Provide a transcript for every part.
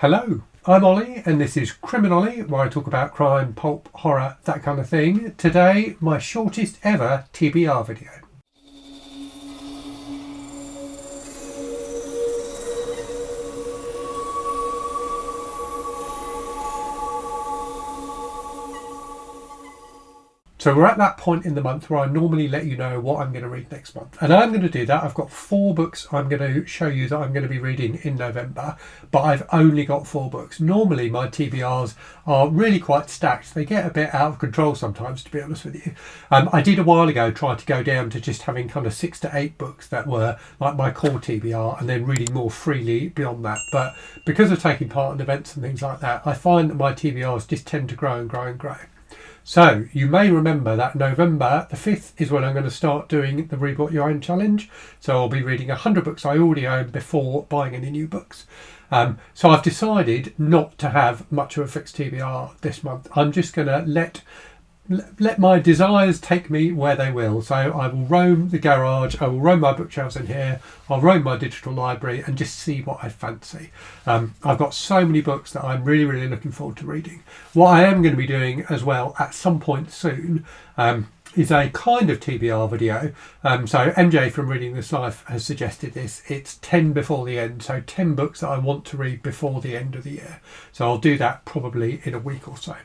Hello, I'm Ollie and this is CriminOlly, where I talk about crime, pulp, horror, that kind of thing. Today, my shortest ever TBR video. So we're at that point in the month where I normally let you know what I'm going to read next month. And I'm going to do that. I've got 4 books I'm going to show you that I'm going to be reading in November, but I've only got 4 books. Normally my TBRs are really quite stacked. They get a bit out of control sometimes, to be honest with you. I did a while ago try to go down to just having kind of 6 to 8 books that were like my core TBR and then reading more freely beyond that. But because of taking part in events and things like that, I find that my TBRs just tend to grow and grow and grow. So you may remember that November the 5th is when I'm going to start doing the Read What You Own challenge. So I'll be reading 100 books I already own before buying any new books. So I've decided not to have much of a fixed TBR this month. I'm just going to let my desires take me where they will. So I will roam the garage, I will roam my bookshelves in here, I'll roam my digital library and just see what I fancy. I've got so many books that I'm really looking forward to reading. What I am going to be doing as well at some point soon is a kind of TBR video. So MJ from Reading This Life has suggested this. It's 10 before the end, so 10 books that I want to read before the end of the year. So I'll do that probably in a week or so.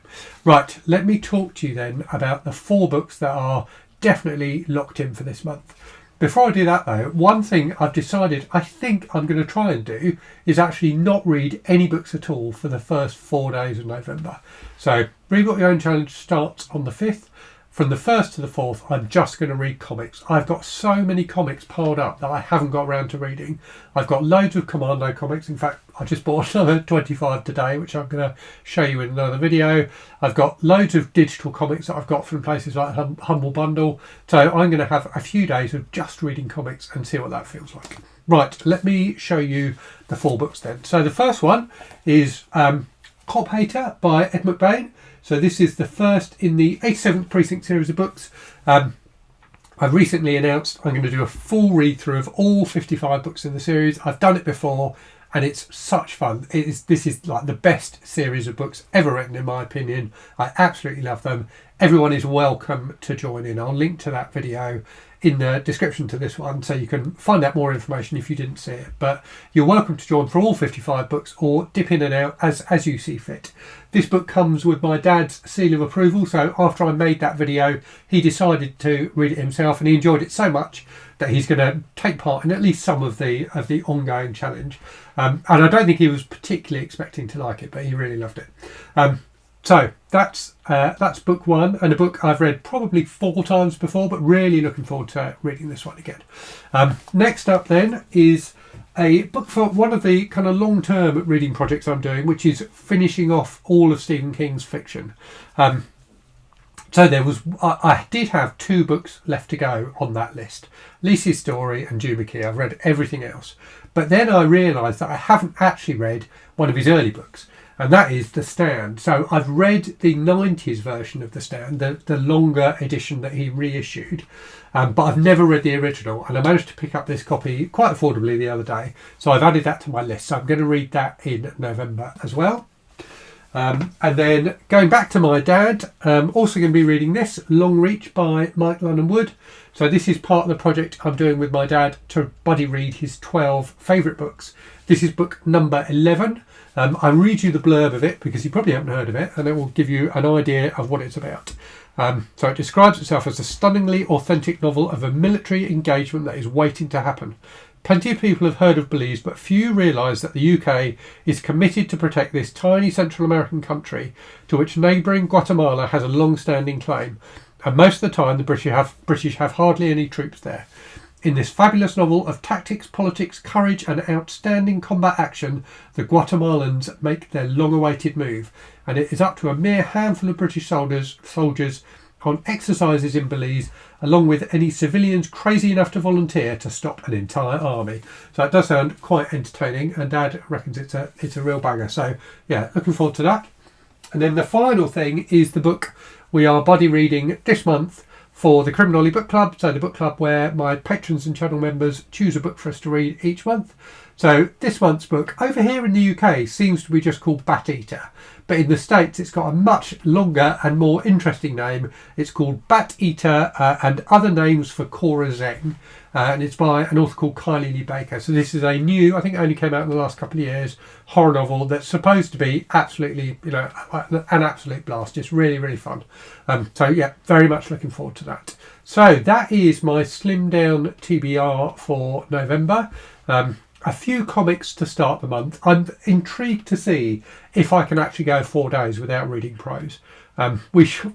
Right, let me talk to you then about the 4 books that are definitely locked in for this month. Before I do that though, one thing I've decided I think I'm going to try and do is actually not read any books at all for the first 4 days of November. So Read What You Own challenge starts on the 5th. From the 1st to the 4th, I'm just going to read comics. I've got so many comics piled up that I haven't got around to reading. I've got loads of Commando comics. In fact, I just bought another 25 today, which I'm going to show you in another video. I've got loads of digital comics that I've got from places like Humble Bundle. So I'm going to have a few days of just reading comics and see what that feels like. Right, let me show you the 4 books then. So the first one is Cop Hater by Ed McBain. So this is the first in the 87th Precinct series of books. I've recently announced I'm going to do a full read through of all 55 books in the series. I've done it before and it's such fun. This is like the best series of books ever written in my opinion. I absolutely love them. Everyone is welcome to join in. I'll link to that video in the description to this one so you can find out more information if you didn't see it. But you're welcome to join for all 55 books or dip in and out as you see fit. This book comes with my dad's seal of approval, so after I made that video he decided to read it himself and he enjoyed it so much that he's going to take part in at least some of the ongoing challenge. And I don't think he was particularly expecting to like it, but he really loved it. So that's book 1, and a book I've read probably 4 times before, but really looking forward to reading this one again. Next up then is a book for one of the kind of long-term reading projects I'm doing, which is finishing off all of Stephen King's fiction. So I did have 2 books left to go on that list. Lisa's Story and June McKee. I've read everything else. But then I realised that I haven't actually read one of his early books, and that is The Stand. So I've read the 90s version of The Stand, the longer edition that he reissued, but I've never read the original, and I managed to pick up this copy quite affordably the other day. So I've added that to my list. So I'm going to read that in November as well. And then going back to my dad, also going to be reading this, Long Reach by Lunnon-Wood. So this is part of the project I'm doing with my dad to buddy read his 12 favourite books. This is book number 11. I'll read you the blurb of it because you probably haven't heard of it, and it will give you an idea of what it's about. So it describes itself as a stunningly authentic novel of a military engagement that is waiting to happen. Plenty of people have heard of Belize, but few realise that the UK is committed to protect this tiny Central American country to which neighbouring Guatemala has a long-standing claim, and most of the time the British have hardly any troops there. In this fabulous novel of tactics, politics, courage and outstanding combat action, the Guatemalans make their long-awaited move, and it is up to a mere handful of British soldiers on exercises in Belize, along with any civilians crazy enough to volunteer to stop an entire army. So it does sound quite entertaining, and Dad reckons it's a real banger. So yeah, looking forward to that. And then the final thing is the book we are buddy reading this month for the CriminOlly book club. So the book club where my patrons and channel members choose a book for us to read each month. So this month's book over here in the UK seems to be just called Bat Eater, but in the States it's got a much longer and more interesting name. It's called Bat Eater and Other Names for Cora Zeng, and it's by an author called Kylie Lee Baker. So this is a new, I think it only came out in the last couple of years, horror novel that's supposed to be absolutely, you know, an absolute blast. It's really, really fun. So yeah, very much looking forward to that. So that is my slimmed down TBR for November. A few comics to start the month. I'm intrigued to see if I can actually go 4 days without reading prose. We shall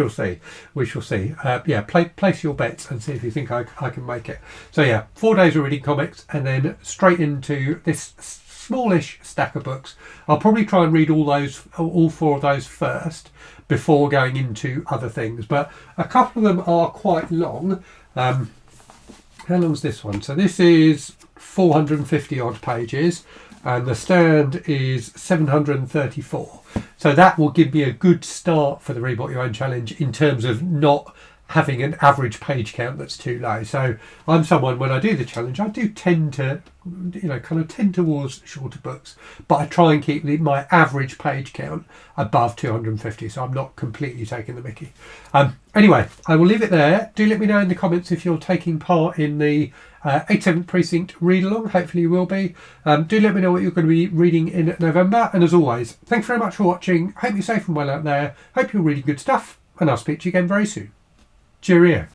see. We shall see. Yeah, place your bets and see if you think I can make it. So yeah, 4 days of reading comics and then straight into this smallish stack of books. I'll probably try and read all 4 of those first before going into other things. But a couple of them are quite long. How long's this one? So this is 450 odd pages and the stand is 734. So that will give me a good start for the Read What You Own challenge in terms of not having an average page count that's too low. So I'm someone, when I do the challenge, I do tend to, you know, kind of tend towards shorter books, but I try and keep my average page count above 250, so I'm not completely taking the mickey. Anyway, I will leave it there. Do let me know in the comments if you're taking part in the 87th Precinct read along. Hopefully you will be. Do let me know what you're going to be reading in November, and as always, thanks very much for watching. Hope you're safe and well out there. Hope you're reading good stuff, and I'll speak to you again very soon. Cheerio.